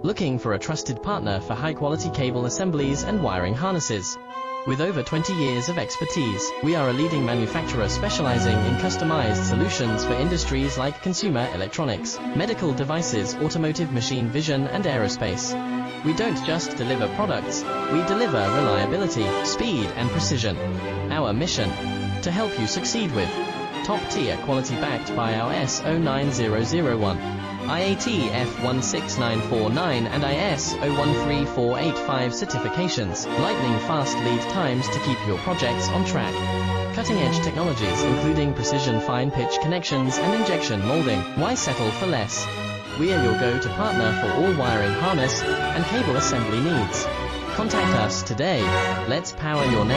Looking for a trusted partner for high-quality cable assemblies and wiring harnesses? With over 20 years of expertise, we are a leading manufacturer specializing in customized solutions for industries like consumer electronics, medical devices, automotive, machine vision, and aerospace. We don't just deliver products, we deliver reliability, speed, and precision. Our mission: to help you succeed with top-tier quality backed by our ISO 9001, IATF 16949 and ISO 13485 certifications, lightning-fast lead times to keep your projects on track. Cutting-edge technologies including precision fine-pitch connections and injection molding. Why settle for less? We are your go-to partner for all wiring harness and cable assembly needs. Contact us today. Let's power your next